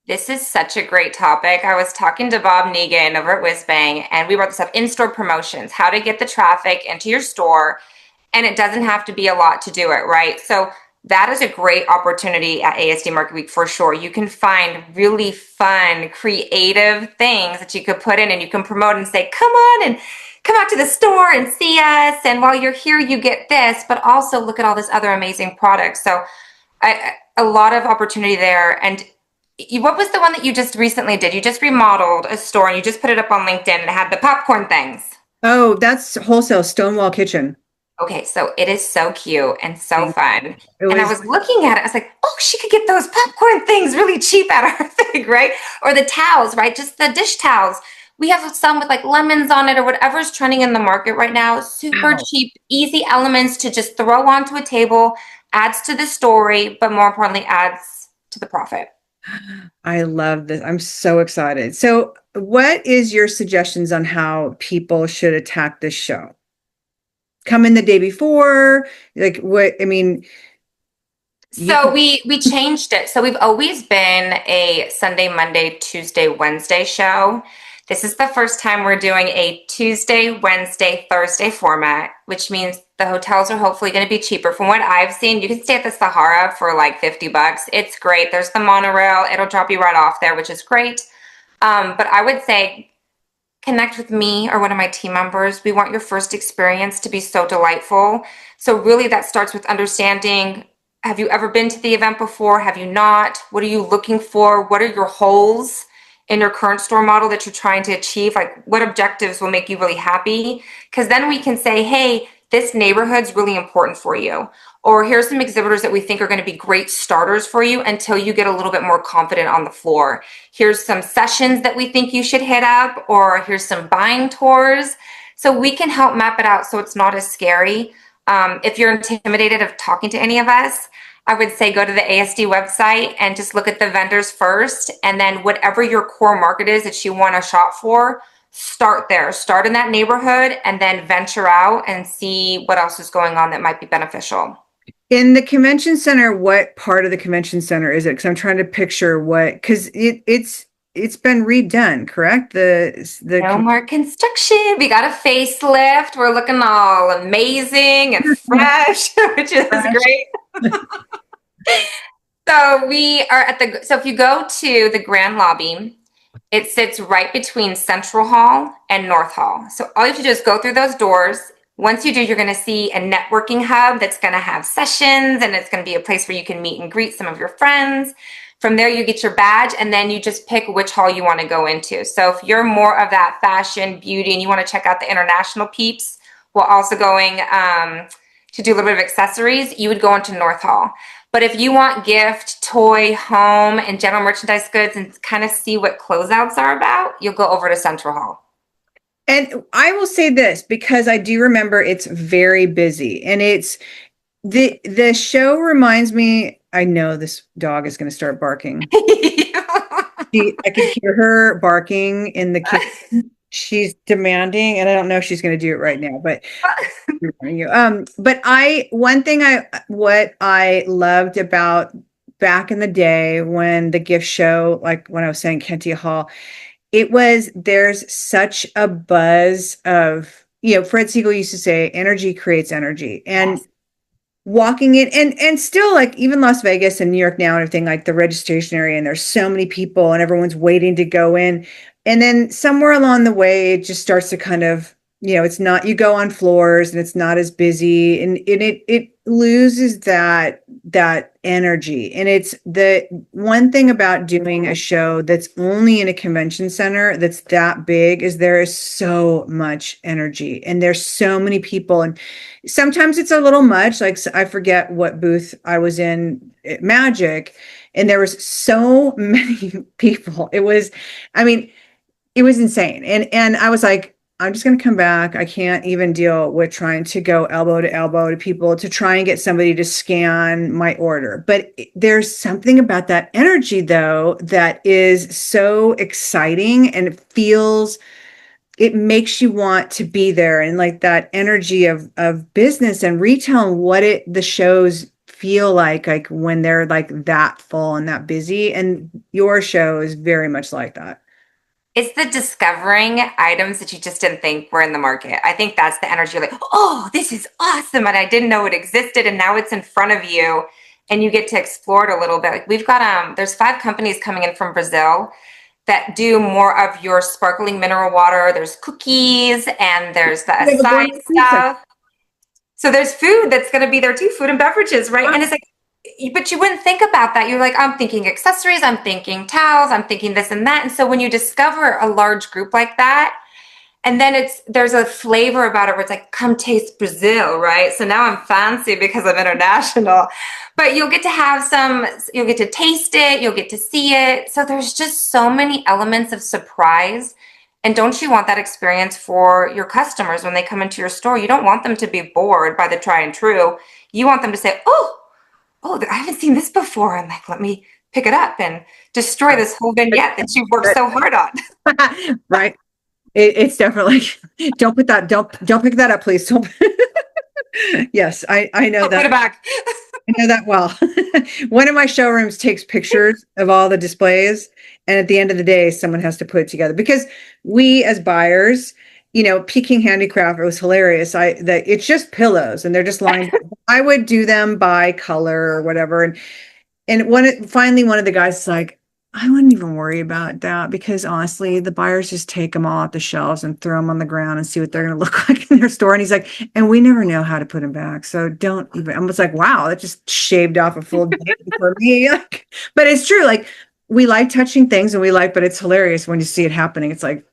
[SPEAKER 2] This is such a great topic. I was talking to Bob Negan over at Whizbang, and we brought this up in-store promotions, how to get the traffic into your store, and it doesn't have to be a lot to do it, right? So that is a great opportunity at ASD Market Week for sure. You can find really fun, creative things that you could put in and you can promote and say, come on and come out to the store and see us. And while you're here, you get this, but also look at all this other amazing products. So a lot of opportunity there. And what was the one that you just recently did? You just remodeled a store and you just put it up on LinkedIn and it had the popcorn things.
[SPEAKER 1] Oh, that's wholesale Stonewall Kitchen.
[SPEAKER 2] Okay, so it is so cute and so fun.
[SPEAKER 1] It
[SPEAKER 2] And I
[SPEAKER 1] was
[SPEAKER 2] was looking at it, I was like, oh, she could get those popcorn things really cheap at our thing, right? Or the towels, right? Just the dish towels. We have some with like lemons on it or whatever's trending in the market right now. Super
[SPEAKER 1] wow.
[SPEAKER 2] cheap, easy elements to just throw onto a table, adds to the story, but more importantly, adds to the profit.
[SPEAKER 1] I love this. I'm so excited. So, what is your suggestions on how people should attack this show? Come in the day before, like what? I mean, you
[SPEAKER 2] So we changed it. So we've always been a Sunday, Monday, Tuesday, Wednesday show. This is the first time we're doing a Tuesday, Wednesday, Thursday format, which means the hotels are hopefully going to be cheaper. From what I've seen, you can stay at the Sahara for like $50. It's great. There's the monorail. It'll drop you right off there, which is great. But I would say connect with me or one of my team members. We want your first experience to be so delightful. So really that starts with understanding, have you ever been to the event before? Have you not? What are you looking for? What are your holes in your current store model that you're trying to achieve? Like what objectives will make you really happy? Because then we can say, hey, this neighborhood's really important for you. Or here's some exhibitors that we think are going to be great starters for you until you get a little bit more confident on the floor. Here's some sessions that we think you should hit up, or here's some buying tours. So we can help map it out so it's not as scary. If you're intimidated of talking to any of us, I would say go to the ASD website and just look at the vendors first. And then whatever your core market is that you want to shop for, start there. Start in that neighborhood and then venture out and see what else is going on that might be beneficial.
[SPEAKER 1] in the convention center, what part of the convention center is it? Because I'm trying to picture because it's been redone, correct?
[SPEAKER 2] No more construction. We got a facelift. We're looking all amazing and fresh, which is great. So we are so if you go to the grand lobby, it sits right between Central Hall and North Hall. So all you have to do is go through those doors. Once you do, you're going to see a networking hub that's going to have sessions and it's going to be a place where you can meet and greet some of your friends. From there, you get your badge and then you just pick which hall you want to go into. So if you're more of that fashion, beauty, and you want to check out the international peeps while also going to do a little bit of accessories, you would go into North Hall. But if you want gift, toy, home, and general merchandise goods and kind of see what closeouts are about, you'll go over to Central Hall.
[SPEAKER 1] And I will say this because I do remember it's very busy and it's the show reminds me, I know this dog is going to start barking. I could hear her barking in the kitchen. She's demanding, and I don't know if she's going to do it right now, but but one thing what I loved about back in the day when the gift show, like when I was saying Kentia Hall, there's such a buzz of, Fred Siegel used to say, energy creates energy. And
[SPEAKER 2] Yes.
[SPEAKER 1] walking in and still like even Las Vegas and New York now and everything, like the registration area, and there's so many people and everyone's waiting to go in. And then somewhere along the way, it just starts to kind of, it's not, you go on floors and it's not as busy and it loses that energy. And it's the one thing about doing a show that's only in a convention center that's that big is there is so much energy and there's so many people. And sometimes it's a little much. Like I forget what booth I was in at Magic, and there was so many people. I mean, it was insane. And I was like, I'm just going to come back. I can't even deal with trying to go elbow to elbow to people to try and get somebody to scan my order. But there's something about that energy, though, that is so exciting, and it makes you want to be there, and like that energy of business and retail, and what the shows feel like when they're like that full and that busy. And your show is very much like that.
[SPEAKER 2] It's the discovering items that you just didn't think were in the market. I think that's the energy. You're like, oh, this is awesome. And I didn't know it existed. And now it's in front of you and you get to explore it a little bit. Like we've got, there's 5 companies coming in from Brazil that do more of your sparkling mineral water. There's cookies and there's the
[SPEAKER 1] We have a
[SPEAKER 2] acai
[SPEAKER 1] gourmet food section.
[SPEAKER 2] stuff. So there's food that's going to be there too, food and beverages, right? And it's like, but you wouldn't think about that. You're like, I'm thinking accessories, I'm thinking towels, I'm thinking this and that. And so when you discover a large group like that, and then there's a flavor about it where it's like, come taste Brazil, right? So now I'm fancy because I'm international. But you'll get to you'll get to taste it, you'll get to see it. So there's just so many elements of surprise. And don't you want that experience for your customers when they come into your store? You don't want them to be bored by the try and true. You want them to say, oh, I haven't seen this before. And like, let me pick it up and destroy this whole vignette that you've worked so hard on.
[SPEAKER 1] Right. It's definitely don't pick that up, please. Don't. Yes, I know
[SPEAKER 2] I'll put
[SPEAKER 1] that.
[SPEAKER 2] it back.
[SPEAKER 1] I know that well. One of my showrooms takes pictures of all the displays, and at the end of the day, someone has to put it together because we as buyers, Peking Handicraft, it was hilarious. That it's just pillows and they're just lined up. I would do them by color or whatever, and finally one of the guys is like, I wouldn't even worry about that because honestly, the buyers just take them all off the shelves and throw them on the ground and see what they're going to look like in their store. And he's like, and we never know how to put them back. So don't even, I was like, wow, that just shaved off a full day for me. But it's true. Like we like touching things but it's hilarious when you see it happening. It's like,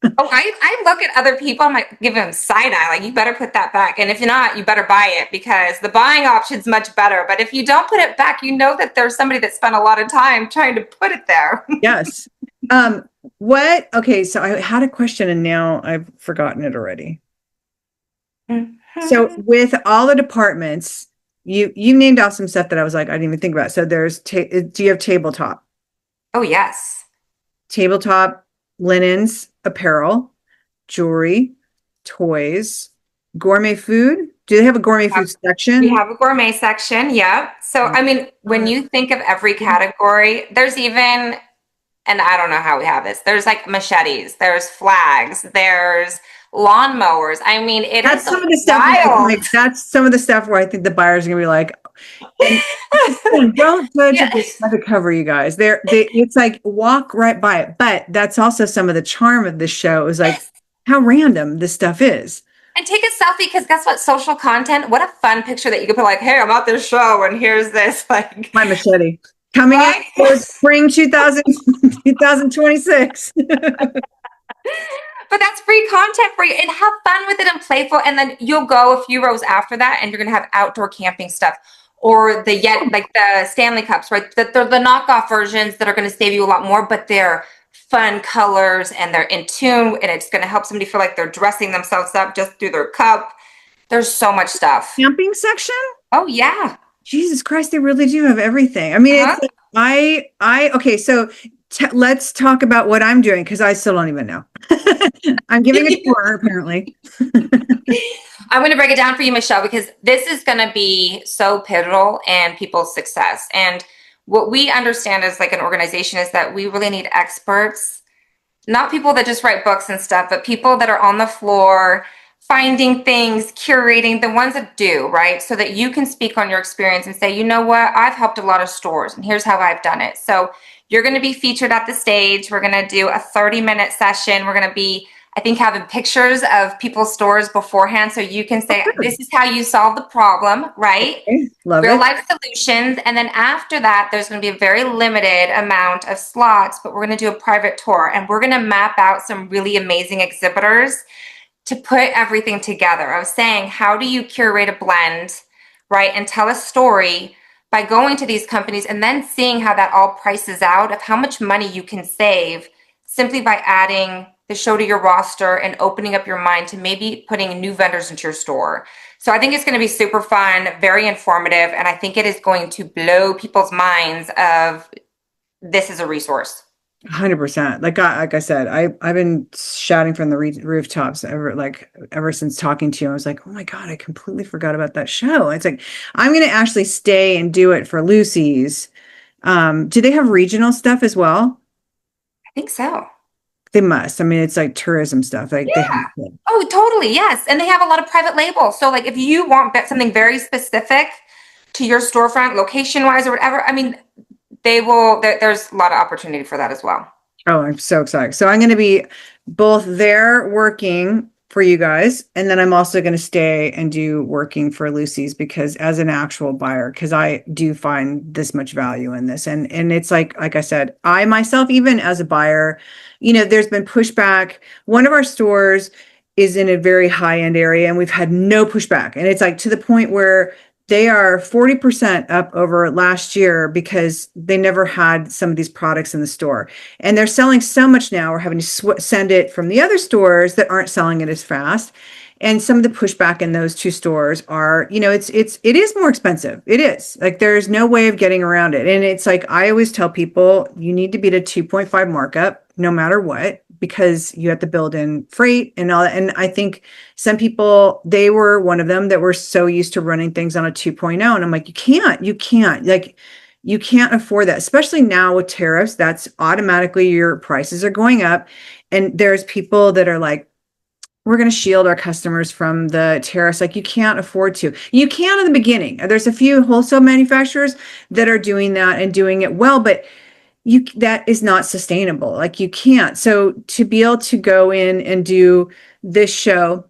[SPEAKER 2] Oh, I look at other people, I might give them side eye, like, you better put that back. And if not, you better buy it because the buying option's much better. But if you don't put it back, you know that there's somebody that spent a lot of time trying to put it there.
[SPEAKER 1] yes. Okay. So I had a question and now I've forgotten it already. So with all the departments, you named off some stuff that I was like, I didn't even think about. So do you have tabletop?
[SPEAKER 2] Oh, yes.
[SPEAKER 1] Tabletop, linens, apparel, jewelry, toys, gourmet food. Do they have a gourmet food section?
[SPEAKER 2] We have a gourmet section. Yeah. So, I mean, when you think of every category, there's even, and I don't know how we have this, there's like machetes, there's flags, there's lawnmowers. I mean,
[SPEAKER 1] That's some of the stuff. That's some of the stuff where I think the buyers are gonna be like, and don't judge
[SPEAKER 2] Yeah.
[SPEAKER 1] it by the cover, you guys. It's like walk right by it. But that's also some of the charm of this show is like how random this stuff is.
[SPEAKER 2] And take a selfie because guess what? Social content. What a fun picture that you could put like, hey, I'm at this show and here's this like
[SPEAKER 1] My machete coming
[SPEAKER 2] right?
[SPEAKER 1] in for spring 2026.
[SPEAKER 2] But that's free content for you and have fun with it and playful. And then you'll go a few rows after that and you're going to have outdoor camping stuff or like the Stanley Cups, right? They're the knockoff versions that are going to save you a lot more, but they're fun colors and they're in tune and it's going to help somebody feel like they're dressing themselves up just through their cup. There's so much stuff.
[SPEAKER 1] Camping section?
[SPEAKER 2] Oh, yeah.
[SPEAKER 1] Jesus Christ, they really do have everything. I mean, it's okay, so let's talk about what I'm doing because I still don't even know. I'm giving a tour, apparently.
[SPEAKER 2] I'm going to break it down for you, Michelle, because this is going to be so pivotal in people's success. And what we understand as like an organization is that we really need experts, not people that just write books and stuff, but people that are on the floor, finding things, curating, the ones that do, right? So that you can speak on your experience and say, you know what, I've helped a lot of stores and here's how I've done it. So you're going to be featured at the stage. We're going to do a 30-minute session. We're going to be, I think, having pictures of people's stores beforehand. So you can say, this is how you solve the problem, right?
[SPEAKER 1] Okay, love
[SPEAKER 2] Real
[SPEAKER 1] it.
[SPEAKER 2] life solutions. And then after that, there's going to be a very limited amount of slots, but we're going to do a private tour and we're going to map out some really amazing exhibitors to put everything together. I was saying, how do you curate a blend, right? And tell a story by going to these companies and then seeing how that all prices out of how much money you can save simply by adding the show to your roster and opening up your mind to maybe putting new vendors into your store. So I think it's going to be super fun, very informative, and I think it is going to blow people's minds of this is a resource.
[SPEAKER 1] 100%. Like I said, I've been shouting from the rooftops ever since talking to you. I was like, oh my God, I completely forgot about that show. It's like I'm gonna actually stay and do it for Lucy's. Do they have regional stuff as well?
[SPEAKER 2] I think so.
[SPEAKER 1] They must. I mean, it's like tourism stuff. Like they have
[SPEAKER 2] Yeah.
[SPEAKER 1] to.
[SPEAKER 2] Oh, totally. Yes. And they have a lot of private labels. So, like, if you want something very specific to your storefront, location wise or whatever, I mean, they will, there's a lot of opportunity for that as well.
[SPEAKER 1] Oh, I'm so excited. So I'm going to be both there working for you guys, and then I'm also going to stay and do working for Lucy's because as an actual buyer, because I do find this much value in this. And it's like I said, I myself, even as a buyer, there's been pushback. One of our stores is in a very high-end area, and we've had no pushback. And it's like to the point where they are 40% up over last year because they never had some of these products in the store. And they're selling so much now, we're having to send it from the other stores that aren't selling it as fast. And some of the pushback in those two stores are, it is more expensive. It is like there's no way of getting around it. And it's like I always tell people, you need to beat a 2.5 markup no matter what, because you have to build in freight and all that. And I think some people, they were one of them that were so used to running things on a 2.0. And I'm like, you can't afford that, especially now with tariffs. That's automatically your prices are going up. And there's people that are like, we're going to shield our customers from the tariffs. Like you can't afford to. You can in the beginning. There's a few wholesale manufacturers that are doing that and doing it well, but that is not sustainable. Like you can't. So to be able to go in and do this show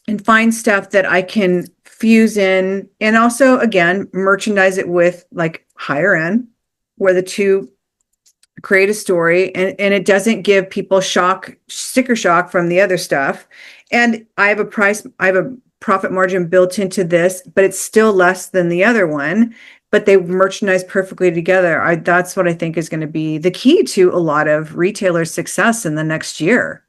[SPEAKER 1] and find stuff that I can fuse in and also again merchandise it with like higher end where the two create a story and it doesn't give people sticker shock from the other stuff. And I have a profit margin built into this, but it's still less than the other one, but they merchandise perfectly together. That's what I think is going to be the key to a lot of retailers' success in the next year.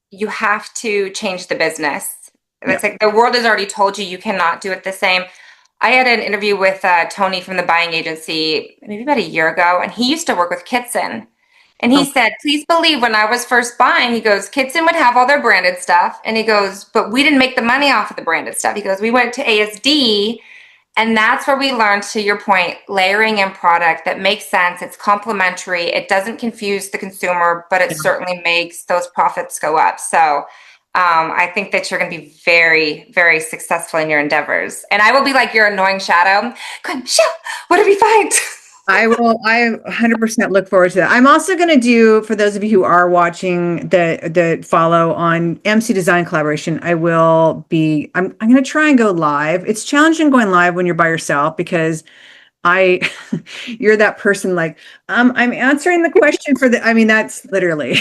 [SPEAKER 2] You have to change the business.
[SPEAKER 1] Yeah.
[SPEAKER 2] It's like the world has already told you you cannot do it the same. I had an interview with Tony from the buying agency maybe about a year ago, and he used to work with Kitson. And he
[SPEAKER 1] Oh,
[SPEAKER 2] said, please believe when I was first buying, he goes, Kitson would have all their branded stuff. And he goes, but we didn't make the money off of the branded stuff. He goes, we went to ASD, and that's where we learned, to your point, layering in product that makes sense. It's complementary. It doesn't confuse the consumer, but it
[SPEAKER 1] yeah.
[SPEAKER 2] certainly makes those profits go up. So I think that you're going to be very, very successful in your endeavors. And I will be like your annoying shadow. Going, Shoo, what did we find?
[SPEAKER 1] I 100% look forward to that. I'm also going to do, for those of you who are watching that follow on MC Design Collaboration, I'm going to try and go live. It's challenging going live when you're by yourself because you're that person like, I'm answering the question I mean, that's literally,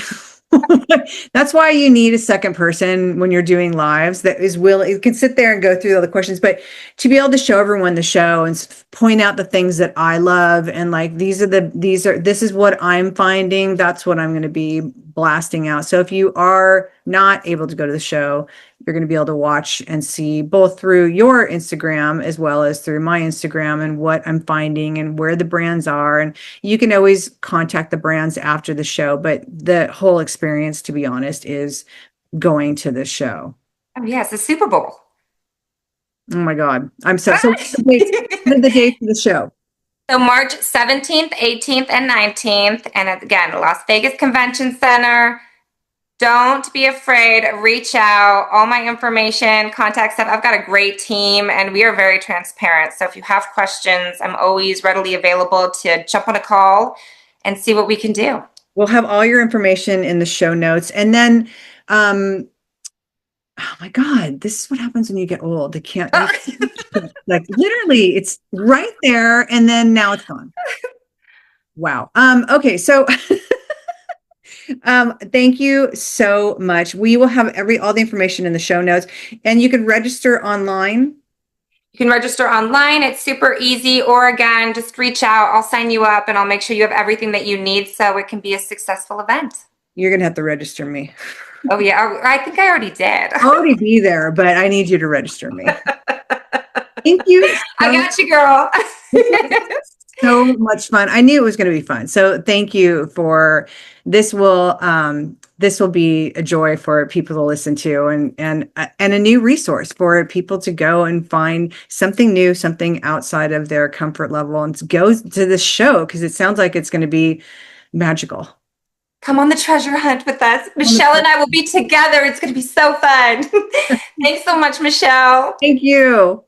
[SPEAKER 1] that's why you need a second person when you're doing lives that is willing, you can sit there and go through all the questions, but to be able to show everyone the show and point out the things that I love and like, this is what I'm finding. That's what I'm going to be blasting out. So if you are not able to go to the show, you're going to be able to watch and see both through your Instagram as well as through my Instagram and what I'm finding and where the brands are. And you can always contact the brands after the show, but the whole experience, to be honest, is going to the show.
[SPEAKER 2] Oh, yes, the Super Bowl.
[SPEAKER 1] Oh my God. So what are the dates of the show?
[SPEAKER 2] So March 17th, 18th, and 19th. And again, Las Vegas Convention Center. Don't be afraid. Reach out. All my information, contact stuff. I've got a great team and we are very transparent. So if you have questions, I'm always readily available to jump on a call and see what we can do.
[SPEAKER 1] We'll have all your information in the show notes. And then, oh my God, this is what happens when you get old. Like literally it's right there. And then now it's gone. Wow. Okay. So thank you so much. We will have all the information in the show notes and you can register online.
[SPEAKER 2] You can register online. It's super easy. Or again, just reach out. I'll sign you up and I'll make sure you have everything that you need so it can be a successful event.
[SPEAKER 1] You're gonna have to register me.
[SPEAKER 2] Oh yeah, I think I already did.
[SPEAKER 1] I'll already be there, but I need you to register me. Thank you
[SPEAKER 2] I
[SPEAKER 1] so.
[SPEAKER 2] got you, girl.
[SPEAKER 1] This was so much fun. I knew it was going to be fun. So thank you for this will be a joy for people to listen to, and a new resource for people to go and find something new, something outside of their comfort level, and to go to this show because it sounds like it's going to be magical.
[SPEAKER 2] Come on the treasure hunt with us. Michelle and I will be together. It's going to be so fun. Thanks so much, Michelle.
[SPEAKER 1] Thank you.